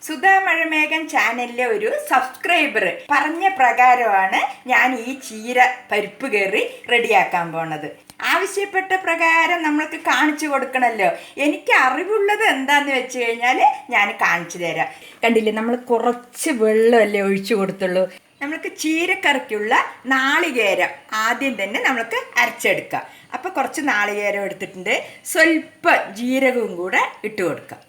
സുധാ മഴമേഘം ചാനലിലെ ഒരു സബ്സ്ക്രൈബർ പറഞ്ഞ പ്രകാരമാണ് ഞാൻ ഈ ചീര പരിപ്പ് കറി റെഡിയാക്കാൻ പോണത്. ആവശ്യപ്പെട്ട പ്രകാരം നമ്മൾക്ക് കാണിച്ചു കൊടുക്കണമല്ലോ. എനിക്ക് അറിവുള്ളത് എന്താന്ന് വെച്ച് കഴിഞ്ഞാൽ ഞാൻ കാണിച്ചു തരാം. കണ്ടില്ലേ, നമ്മൾ കുറച്ച് വെള്ളമല്ലേ ഒഴിച്ചു കൊടുത്തുള്ളൂ. നമ്മൾക്ക് ചീരക്കറിക്കുള്ള നാളികേരം ആദ്യം തന്നെ നമ്മൾക്ക് അരച്ചെടുക്കാം. അപ്പോൾ കുറച്ച് നാളികേരം എടുത്തിട്ടുണ്ട്, സ്വല്പം ജീരകവും കൂടെ ഇട്ട് കൊടുക്കാം.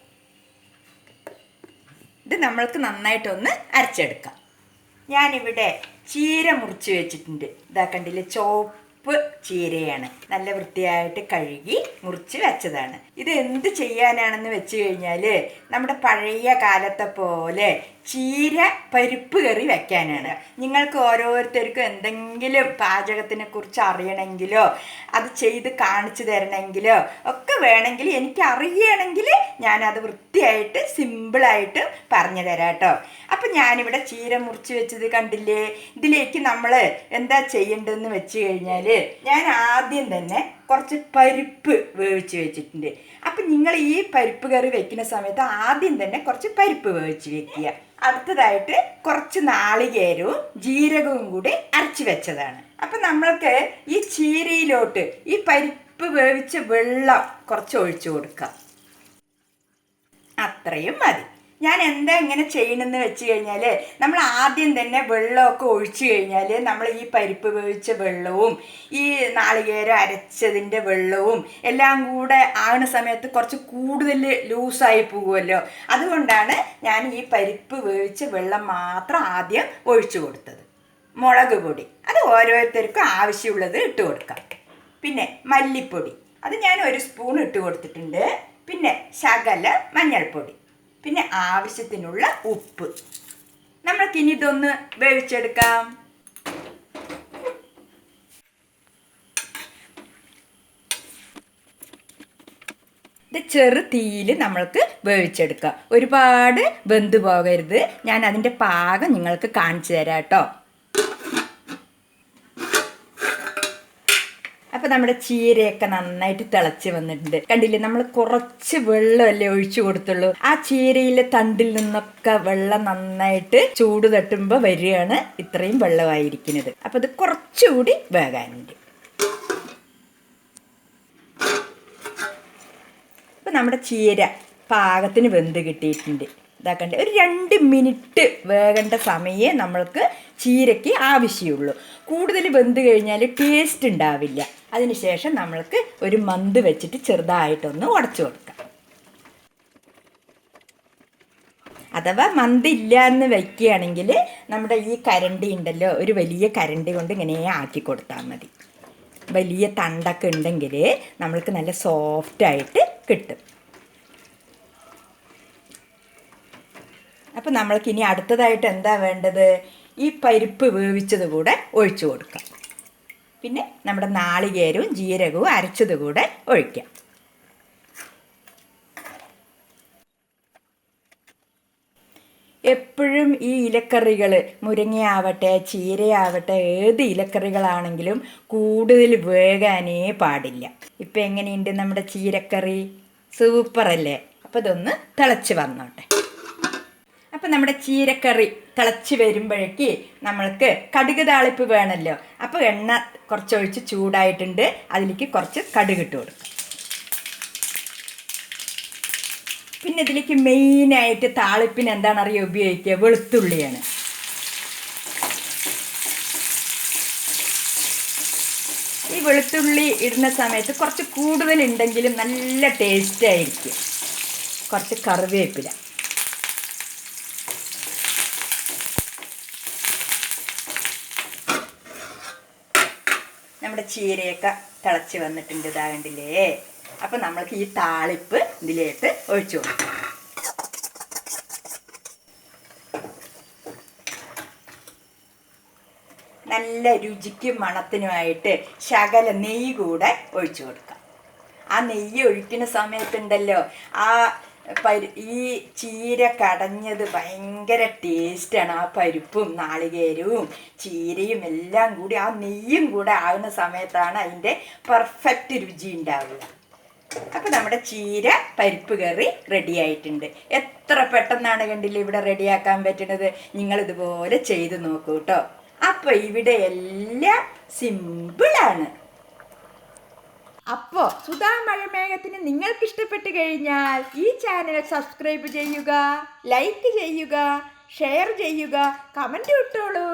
ഇത് നമ്മൾക്ക് നന്നായിട്ടൊന്ന് അരച്ചെടുക്കാം. ഞാനിവിടെ ചീര മുറിച്ച് വെച്ചിട്ടുണ്ട്. ഇതാ കണ്ടില്ലേ, ചുവപ്പ് ചീരയാണ്. നല്ല വൃത്തിയായിട്ട് കഴുകി മുറിച്ച് വെച്ചതാണ്. ഇത് എന്ത് ചെയ്യാനാണെന്ന് വെച്ച് കഴിഞ്ഞാൽ നമ്മുടെ പഴയ കാലത്തെ പോലെ ചീര പരിപ്പ് കറി വെക്കാനാണ്. നിങ്ങൾക്ക് ഓരോരുത്തർക്കും എന്തെങ്കിലും പാചകത്തിനെ കുറിച്ച് അറിയണമെങ്കിലോ അത് ചെയ്ത് കാണിച്ചു തരണമെങ്കിലോ ഒക്കെ വേണമെങ്കിൽ എനിക്ക് അറിയണമെങ്കിൽ ഞാനത് വൃത്തിയായിട്ട് സിമ്പിളായിട്ട് പറഞ്ഞു തരാം കേട്ടോ. അപ്പം ഞാനിവിടെ ചീര മുറിച്ച് വെച്ചത് കണ്ടില്ലേ. ഇതിലേക്ക് നമ്മൾ എന്താ ചെയ്യേണ്ടതെന്ന് വെച്ച് കഴിഞ്ഞാൽ ഞാൻ ആദ്യം തന്നെ കുറച്ച് പരിപ്പ് വേവിച്ച് വെച്ചിട്ടുണ്ട്. അപ്പം നിങ്ങൾ ഈ പരിപ്പ് കറി വെക്കുന്ന സമയത്ത് ആദ്യം തന്നെ കുറച്ച് പരിപ്പ് വേവിച്ച് വെക്കുക. അടുത്തതായിട്ട് കുറച്ച് നാളികേരവും ജീരകവും കൂടി അരച്ച് വെച്ചതാണ്. അപ്പം നമ്മൾക്ക് ഈ ചീരയിലോട്ട് ഈ പരിപ്പ് വേവിച്ച വെള്ളം കുറച്ച് ഒഴിച്ചു കൊടുക്കാം. അത്രയും മതി. ഞാൻ എന്താ ഇങ്ങനെ ചെയ്യണമെന്ന് വെച്ച് കഴിഞ്ഞാൽ നമ്മൾ ആദ്യം തന്നെ വെള്ളമൊക്കെ ഒഴിച്ചു കഴിഞ്ഞാൽ നമ്മൾ ഈ പരിപ്പ് വേവിച്ച വെള്ളവും ഈ നാളികേരം അരച്ചതിൻ്റെ വെള്ളവും എല്ലാം കൂടെ ആകുന്ന സമയത്ത് കുറച്ച് കൂടുതൽ ലൂസായി പോകുമല്ലോ. അതുകൊണ്ടാണ് ഞാൻ ഈ പരിപ്പ് വേവിച്ച വെള്ളം മാത്രം ആദ്യം ഒഴിച്ചു കൊടുത്തത്. മുളക് പൊടി അത് ഓരോരുത്തർക്കും ആവശ്യമുള്ളത് ഇട്ട് കൊടുക്കാം. പിന്നെ മല്ലിപ്പൊടി അത് ഞാൻ 1 സ്പൂൺ ഇട്ട് കൊടുത്തിട്ടുണ്ട്. പിന്നെ ശകല മഞ്ഞൾപ്പൊടി, പിന്നെ ആവശ്യത്തിനുള്ള ഉപ്പ്. നമ്മൾക്കിനി ഇതൊന്ന് വേവിച്ചെടുക്കാം. ഇത് ചെറു തീയിൽ നമ്മൾക്ക് വേവിച്ചെടുക്കാം. ഒരുപാട് വെന്ത് പോകരുത്. ഞാൻ അതിൻ്റെ പാകം നിങ്ങൾക്ക് കാണിച്ചു തരാം കേട്ടോ. അപ്പം നമ്മുടെ ചീരയൊക്കെ നന്നായിട്ട് തിളച്ച് വന്നിട്ടുണ്ട്. കണ്ടില്ലേ, നമ്മൾ കുറച്ച് വെള്ളമല്ലേ ഒഴിച്ചു കൊടുത്തുള്ളൂ. ആ ചീരയിലെ തണ്ടിൽ നിന്നൊക്കെ വെള്ളം നന്നായിട്ട് ചൂട് തട്ടുമ്പോൾ വരികയാണ് ഇത്രയും വെള്ളമായിരിക്കുന്നത്. അപ്പം ഇത് കുറച്ചുകൂടി വേകാനുണ്ട്. അപ്പം നമ്മുടെ ചീര പാകത്തിന് വെന്ത് കിട്ടിയിട്ടുണ്ട്. ഇതാക്കണ്ടേ, ഒരു 2 മിനിറ്റ് വേകേണ്ട സമയമേ നമ്മൾക്ക് ചീരയ്ക്ക് ആവശ്യമുള്ളൂ. കൂടുതൽ വെന്ത് കഴിഞ്ഞാൽ ടേസ്റ്റ് ഉണ്ടാവില്ല. അതിനുശേഷം നമ്മൾക്ക് ഒരു മന്ത് വെച്ചിട്ട് ചെറുതായിട്ടൊന്ന് ഉടച്ചു കൊടുക്കാം. അഥവാ മന്ത് ഇല്ല എന്ന് വയ്ക്കുകയാണെങ്കിൽ നമ്മുടെ ഈ കരണ്ടി ഉണ്ടല്ലോ, ഒരു വലിയ കരണ്ടി കൊണ്ട് ഇങ്ങനെ ആക്കി കൊടുത്താൽ മതി. വലിയ തണ്ടൊക്കെ ഉണ്ടെങ്കിൽ നമ്മൾക്ക് നല്ല സോഫ്റ്റായിട്ട് കിട്ടും. അപ്പം നമ്മൾക്കിനി അടുത്തതായിട്ട് എന്താ വേണ്ടത്, ഈ പരിപ്പ് വേവിച്ചത് കൂടെ ഒഴിച്ചു കൊടുക്കാം. പിന്നെ നമ്മുടെ നാളികേരവും ജീരകവും അരച്ചത് കൂടെ ഒഴിക്കാം. എപ്പോഴും ഈ ഇലക്കറികൾ, മുരിങ്ങയാവട്ടെ ചീരയാവട്ടെ ഏത് ഇലക്കറികളാണെങ്കിലും കൂടുതൽ വേകാനേ പാടില്ല. ഇപ്പം എങ്ങനെയുണ്ട് നമ്മുടെ ചീരക്കറി? സൂപ്പറല്ലേ? അപ്പോൾ ഇതൊന്ന് തിളച്ച് വന്നോട്ടെ. അപ്പം നമ്മുടെ ചീരക്കറി തിളച്ച് വരുമ്പോഴേക്ക് നമ്മൾക്ക് കടുക് താളിപ്പ് വേണമല്ലോ. അപ്പോൾ എണ്ണ കുറച്ചൊഴിച്ച് ചൂടായിട്ടുണ്ട്. അതിലേക്ക് കുറച്ച് കടുകിട്ട് കൊടുക്കും. പിന്നെ ഇതിലേക്ക് മെയിനായിട്ട് താളിപ്പിന് എന്താണെന്നറിയോ ഉപയോഗിക്കുക? വെളുത്തുള്ളിയാണ്. ഈ വെളുത്തുള്ളി ഇടുന്ന സമയത്ത് കുറച്ച് കൂടുതലുണ്ടെങ്കിലും നല്ല ടേസ്റ്റായിരിക്കും. കുറച്ച് കറിവേപ്പില, നമ്മുടെ ചീരയൊക്കെ തിളച്ച് വന്നിട്ടുണ്ട്. ഇതാകണ്ടില്ലേ. അപ്പം നമ്മൾക്ക് ഈ താളിപ്പ് ഇതിലേക്ക് ഒഴിച്ചു കൊടുക്കാം. നല്ല രുചിക്കും മണത്തിനുമായിട്ട് ശകല നെയ്യ് കൂടെ ഒഴിച്ചു കൊടുക്കാം. ആ നെയ്യ് ഒഴിക്കുന്ന സമയത്തുണ്ടല്ലോ, ഈ ചീര കടഞ്ഞത് ഭയങ്കര ടേസ്റ്റാണ്. ആ പരിപ്പും നാളികേരവും ചീരയും എല്ലാം കൂടി ആ നെയ്യും കൂടെ ആകുന്ന സമയത്താണ് അതിൻ്റെ പെർഫെക്റ്റ് രുചി ഉണ്ടാവുക. അപ്പോൾ നമ്മുടെ ചീര പരിപ്പ് കറി റെഡി ആയിട്ടുണ്ട്. എത്ര പെട്ടെന്നാണ് കണ്ടില്ലേ ഇവിടെ റെഡിയാക്കാൻ പറ്റുന്നത്. നിങ്ങളിതുപോലെ ചെയ്ത് നോക്കൂ കേട്ടോ. അപ്പോൾ ഇവിടെ എല്ലാം സിമ്പിളാണ്. അപ്പോൾ സുധാ മഴമേഘത്തിന് നിങ്ങൾക്ക് ഇഷ്ടപ്പെട്ട് കഴിഞ്ഞാൽ ഈ ചാനൽ സബ്സ്ക്രൈബ് ചെയ്യുക, ലൈക്ക് ചെയ്യുക, ഷെയർ ചെയ്യുക, കമൻറ്റ് ഇട്ടോളൂ.